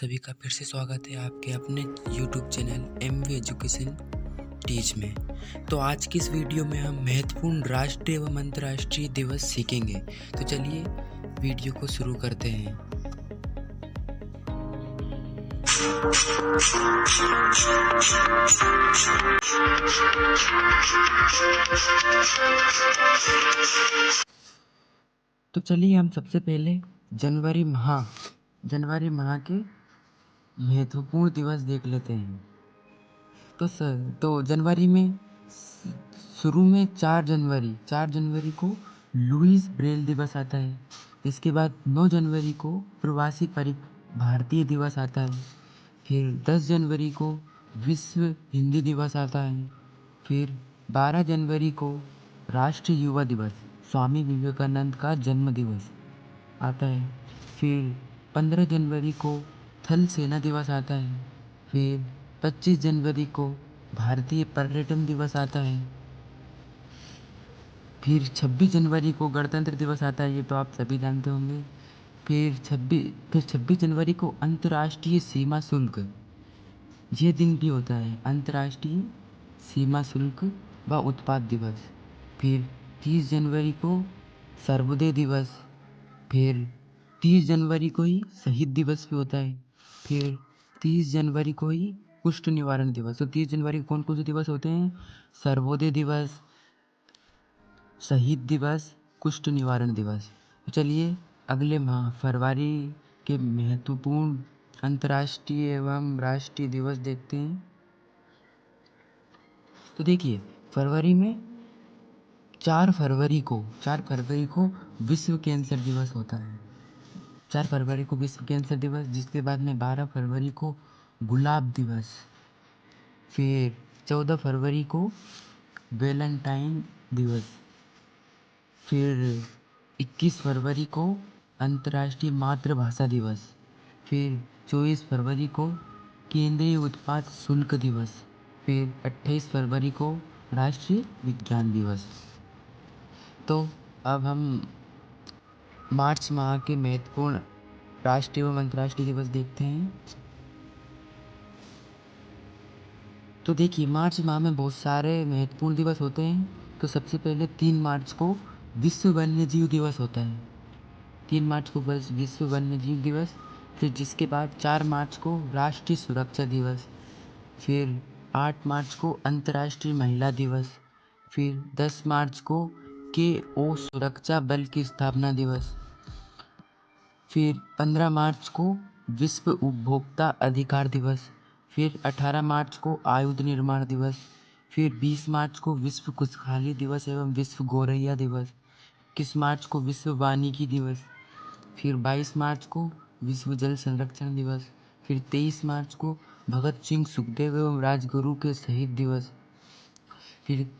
सभी का फिर से स्वागत है आपके अपने YouTube channel MV Education Teach में। तो आज की इस वीडियो में हम महत्वपूर्ण राष्ट्रीय एवं अंतर्राष्ट्रीय दिवस सीखेंगे। तो चलिए वीडियो को शुरू करते हैं। तो चलिए हम सबसे पहले जनवरी माह के महत्वपूर्ण दिवस देख लेते हैं। तो जनवरी में शुरू में 4 जनवरी को लुईस ब्रेल दिवस आता है। इसके बाद 9 जनवरी को प्रवासी भारतीय दिवस आता है। फिर 10 जनवरी को विश्व हिंदी दिवस आता है। फिर 12 जनवरी को राष्ट्रीय युवा दिवस, स्वामी विवेकानंद का जन्म दिवस आता है। फिर 15 जनवरी को थल सेना दिवस आता है। फिर 25 जनवरी को भारतीय पर्यटन दिवस आता है। फिर 26 जनवरी को गणतंत्र दिवस आता है, ये तो आप सभी जानते होंगे। फिर 26 जनवरी को अंतर्राष्ट्रीय सीमा शुल्क, ये दिन भी होता है, अंतर्राष्ट्रीय सीमा शुल्क व उत्पाद दिवस। फिर 30 जनवरी को सर्वोदय दिवस। फिर 30 जनवरी को ही शहीद दिवस भी होता है। फिर 30 जनवरी को ही कुष्ठ निवारण दिवस। तो 30 जनवरी को कौन कौन से दिवस होते हैं? सर्वोदय दिवस, शहीद दिवस, कुष्ठ निवारण दिवस। तो चलिए अगले माह फरवरी के महत्वपूर्ण अंतर्राष्ट्रीय एवं राष्ट्रीय दिवस देखते हैं। तो देखिए फरवरी में 4 फरवरी को विश्व कैंसर दिवस होता है। 4 फरवरी को विश्व कैंसर दिवस, जिसके बाद में 12 फरवरी को गुलाब दिवस। फिर 14 फरवरी को वैलेंटाइन दिवस। फिर 21 फरवरी को अंतर्राष्ट्रीय मातृभाषा दिवस। फिर 24 फरवरी को केंद्रीय उत्पाद शुल्क दिवस। फिर 28 फरवरी को राष्ट्रीय विज्ञान दिवस। तो अब हम मार्च माह के महत्वपूर्ण राष्ट्रीय एवं अंतर्राष्ट्रीय दिवस देखते हैं। तो देखिए मार्च माह में बहुत सारे महत्वपूर्ण दिवस होते हैं। तो सबसे पहले 3 मार्च को विश्व वन्यजीव दिवस होता है। 3 मार्च को बस विश्व वन्यजीव दिवस। फिर जिसके बाद 4 मार्च को राष्ट्रीय सुरक्षा दिवस। फिर 8 मार्च को अंतर्राष्ट्रीय महिला दिवस। फिर 10 मार्च को KO सुरक्षा बल की स्थापना दिवस। फिर 15 मार्च को विश्व उपभोक्ता अधिकार दिवस। फिर 18 मार्च को आयुध निर्माण दिवस। फिर 20 मार्च को विश्व खुशहाली दिवस एवं विश्व गौरैया दिवस। 21 मार्च को विश्व वानिकी दिवस। फिर 22 मार्च को विश्व जल संरक्षण दिवस। फिर 23 मार्च को भगत सिंह, सुखदेव एवं राजगुरु के शहीद दिवस। फिर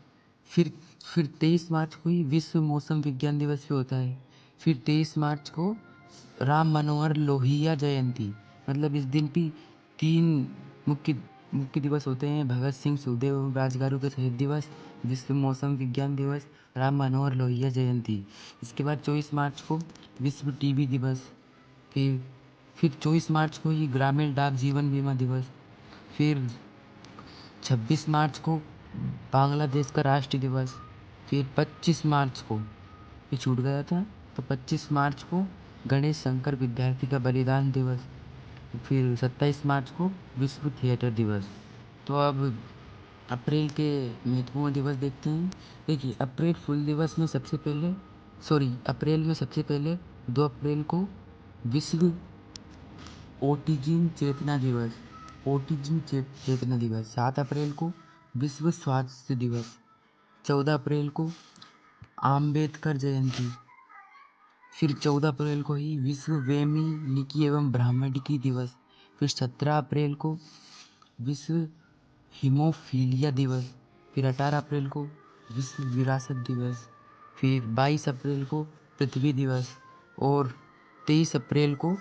फिर फिर 23 मार्च को ही विश्व मौसम विज्ञान दिवस भी होता है। फिर 23 मार्च को राम मनोहर लोहिया जयंती, मतलब इस दिन भी 3 मुख्य दिवस होते हैं: भगत सिंह, सुखदेव एवं राजगुरु के शहीद दिवस, विश्व मौसम विज्ञान दिवस, राम मनोहर लोहिया जयंती। इसके बाद 24 मार्च को विश्व टीबी दिवस। फिर 24 मार्च को ही ग्रामीण डाक जीवन बीमा दिवस। फिर 26 मार्च को बांग्लादेश का राष्ट्रीय दिवस। फिर 25 मार्च को, ये छूट गया था, तो 25 मार्च को गणेश शंकर विद्यार्थी का बलिदान दिवस। फिर 27 मार्च को विश्व थिएटर दिवस। तो अब अप्रैल के महत्वपूर्ण दिवस देखते हैं। देखिए अप्रैल फूल दिवस में अप्रैल में सबसे पहले 2 अप्रैल को विश्व ऑटिज्म चेतना दिवस। 7 अप्रैल को विश्व स्वास्थ्य दिवस। 14 अप्रैल को आम्बेडकर जयंती। फिर 14 अप्रैल को ही विश्व वैमिनिकी एवं ब्राह्मणिकी दिवस। फिर 17 अप्रैल को विश्व हीमोफीलिया दिवस। फिर 18 अप्रैल को विश्व विरासत दिवस। फिर 22 अप्रैल को पृथ्वी दिवस। और 23 अप्रैल को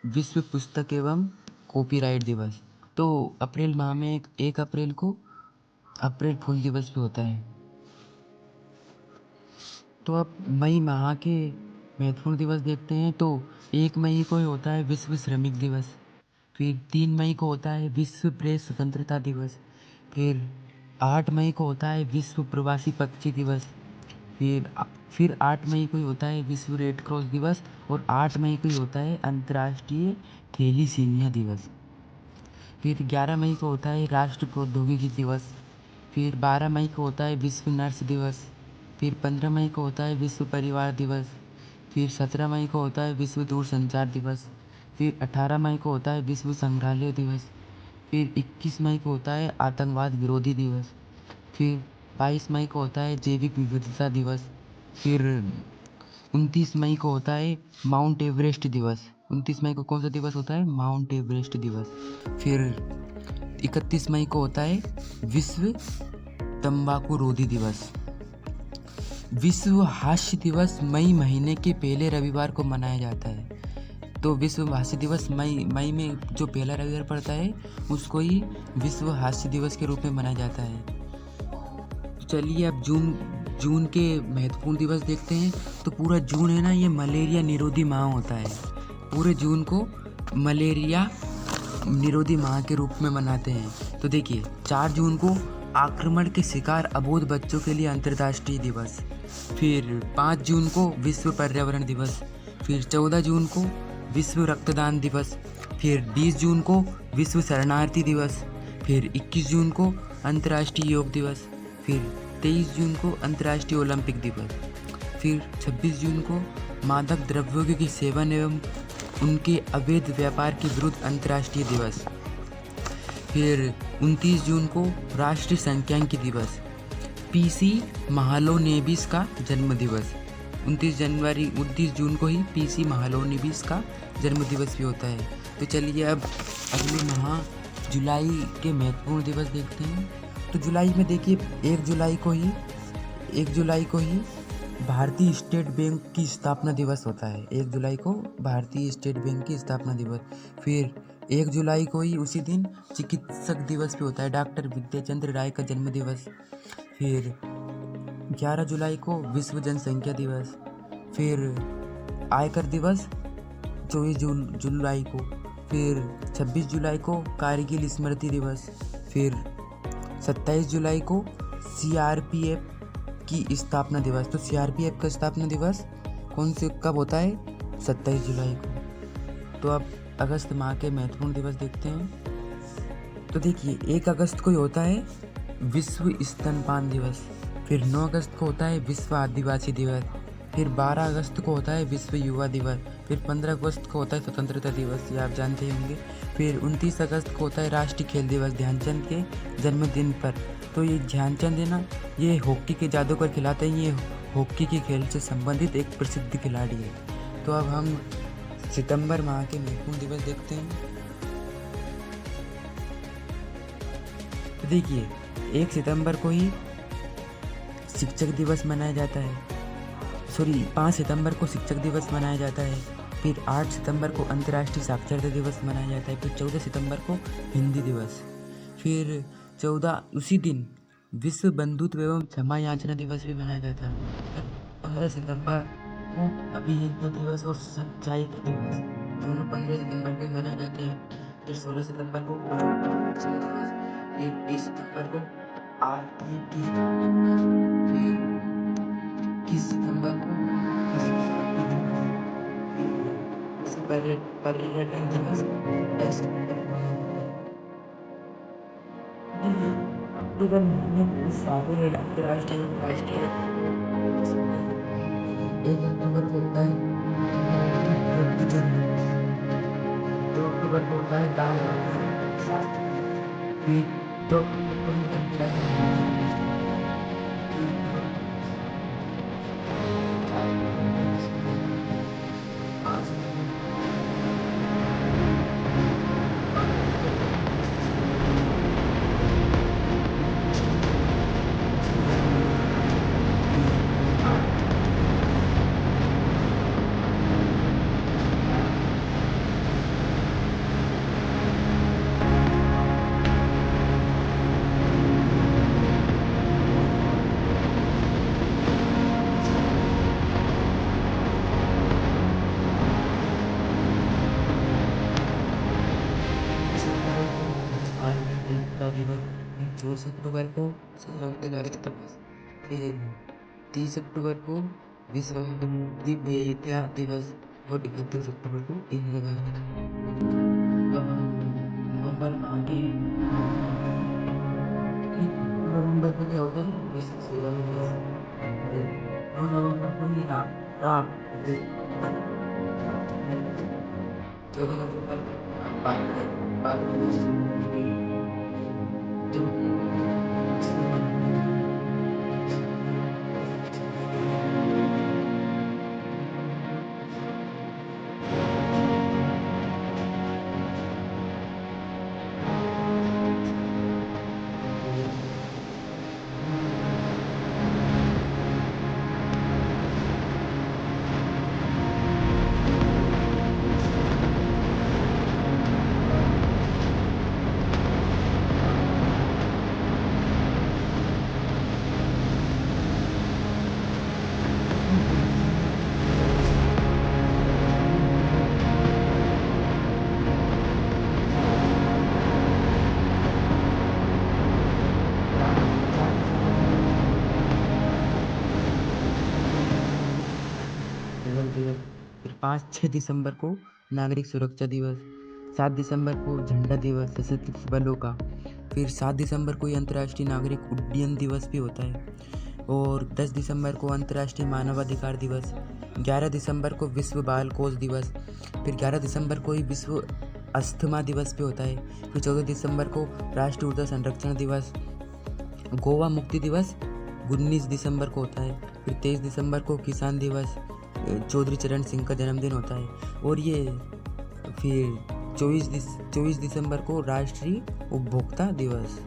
विश्व पुस्तक एवं कॉपीराइट दिवस। तो अप्रैल माह में 1 अप्रैल को अप्रैल फूल दिवस भी होता है। तो अब मई माह के महत्वपूर्ण दिवस देखते हैं। तो 1 मई को ही होता है विश्व श्रमिक दिवस। फिर 3 मई को होता है विश्व प्रेस स्वतंत्रता दिवस। फिर 8 मई को होता है विश्व प्रवासी पक्षी दिवस। फिर 8 मई को ही होता है विश्व रेड क्रॉस दिवस। और 8 मई को ही होता है अंतर्राष्ट्रीय थैलीसीमिया दिवस। फिर 11 मई को होता है राष्ट्रीय प्रौद्योगिकी दिवस। फिर 12 मई को होता है विश्व नर्स दिवस। फिर 15 मई को होता है विश्व परिवार दिवस। फिर 17 मई को होता है विश्व दूरसंचार दिवस। फिर 18 मई को होता है विश्व संग्रहालय दिवस। फिर 21 मई को होता है आतंकवाद विरोधी दिवस। फिर 22 मई को होता है जैविक विविधता दिवस। फिर 29 मई को होता है माउंट एवरेस्ट दिवस। 29 मई को कौन सा दिवस होता है? माउंट एवरेस्ट दिवस। फिर 31 मई को होता है विश्व तंबाकू रोधी दिवस। विश्व हास्य दिवस मई महीने के पहले रविवार को मनाया जाता है। तो विश्व हास्य दिवस मई में जो पहला रविवार पड़ता है उसको ही विश्व हास्य दिवस के रूप में मनाया जाता है। तो चलिए अब जून के महत्वपूर्ण दिवस देखते हैं। तो पूरा जून है ना, ये मलेरिया निरोधी माह होता है। पूरे जून को मलेरिया निरोधी माह के रूप में मनाते हैं। तो देखिए 4 जून को आक्रमण के शिकार अबोध बच्चों के लिए अंतर्राष्ट्रीय दिवस। फिर 5 जून को विश्व पर्यावरण दिवस। फिर 14 जून को विश्व रक्तदान दिवस। फिर 20 जून को विश्व शरणार्थी दिवस। फिर 21 जून को अंतर्राष्ट्रीय योग दिवस। फिर 23 जून को अंतर्राष्ट्रीय ओलंपिक दिवस। फिर 26 जून को मादक द्रव्यों के सेवन एवं उनके अवैध व्यापार के विरुद्ध अंतर्राष्ट्रीय दिवस। फिर 29 जून को राष्ट्रीय सांख्यिकी दिवस। पीसी महालोनेबिस का जन्म दिवस। 29 जून को ही पीसी महालोनेबिस का जन्म दिवस भी होता है। तो चलिए अब अगले माह जुलाई के महत्वपूर्ण दिवस देखते हैं। तो जुलाई में देखिए 1 जुलाई को ही भारतीय स्टेट बैंक की स्थापना दिवस होता है। 1 जुलाई को भारतीय स्टेट बैंक की स्थापना दिवस। फिर 1 जुलाई को ही उसी दिन चिकित्सक दिवस भी होता है, डॉक्टर विद्याचंद्र राय का जन्म दिवस। फिर 11 जुलाई को विश्व जनसंख्या दिवस। फिर आयकर दिवस 24 जुलाई को। फिर 26 जुलाई को कारगिल स्मृति दिवस। फिर 27 जुलाई को सीआरपीएफ की स्थापना दिवस। तो सीआरपीएफ का स्थापना दिवस कब होता है? 27 जुलाई को। तो अब अगस्त माह के महत्वपूर्ण दिवस देखते हैं। तो देखिए 1 अगस्त को होता है विश्व स्तनपान दिवस। फिर 9 अगस्त को होता है विश्व आदिवासी दिवस। फिर 12 अगस्त को होता है विश्व युवा दिवस। फिर 15 अगस्त को होता है स्वतंत्रता दिवस, ये आप जानते होंगे। फिर 29 अगस्त को होता है राष्ट्रीय खेल दिवस ध्यानचंद के जन्मदिन पर। तो ये ध्यानचंद है ना, ये हॉकी के जादूगर खिलाते हैं। ये हॉकी के खेल से संबंधित एक प्रसिद्ध खिलाड़ी है। तो अब हम सितंबर माह के महत्वपूर्ण दिवस देखते हैं। तो देखिए 1 सितंबर को ही शिक्षक दिवस मनाया जाता है। 5 सितंबर को शिक्षक दिवस मनाया जाता है। फिर 8 सितंबर को अंतर्राष्ट्रीय साक्षरता दिवस मनाया जाता है। फिर 14 सितंबर को हिंदी दिवस। फिर 14 उसी दिन विश्व बंधुत्व एवं क्षमा याचना दिवस भी मनाया जाता है। 15 सितंबर को अभियंता दिवस और सच्चाई का दिवस, दोनों 15 सितंबर को मनाए जाते हैं। फिर 16 सितंबर को दिवस। फिर 20 सितंबर को आरटीटी। फिर 21 सितंबर को पर्यटन दिवस। अक्टूबर महीने में सारे अंतर्राष्ट्रीय राष्ट्रीय 1 अक्टूबर को होता है 2 अक्टूबर को होता है दान। फिर 2 अक्टूबर को होता है दिवस, फिर 24 अक्टूबर को संयुक्त राष्ट्र दिवस, फिर 30 अक्टूबर को विश्व विद्या दिवस और 31 अक्टूबर को इंदिरा गांधी। अब हम नवंबर माह के नवंबर को क्या होता है, विश्व सेवा दिवस। 2 नवंबर को ये राम चौदह नवंबर को बाल दिवस, फिर 5-6 दिसंबर को नागरिक सुरक्षा दिवस, 7 दिसंबर को झंडा दिवस सशस्त्र बलों का, फिर 7 दिसंबर को अंतर्राष्ट्रीय नागरिक उड्डयन दिवस भी होता है, और 10 दिसंबर को अंतर्राष्ट्रीय मानवाधिकार दिवस, 11 दिसंबर को विश्व बाल कोष दिवस, फिर 11 दिसंबर को ही विश्व अस्थमा दिवस भी होता है, फिर 14 दिसंबर को राष्ट्रीय ऊर्जा संरक्षण दिवस, गोवा मुक्ति दिवस 19 दिसंबर को होता है, फिर 23 दिसंबर को किसान दिवस, चौधरी चरण सिंह का जन्मदिन होता है, और ये फिर 24 दिसंबर को राष्ट्रीय उपभोक्ता दिवस।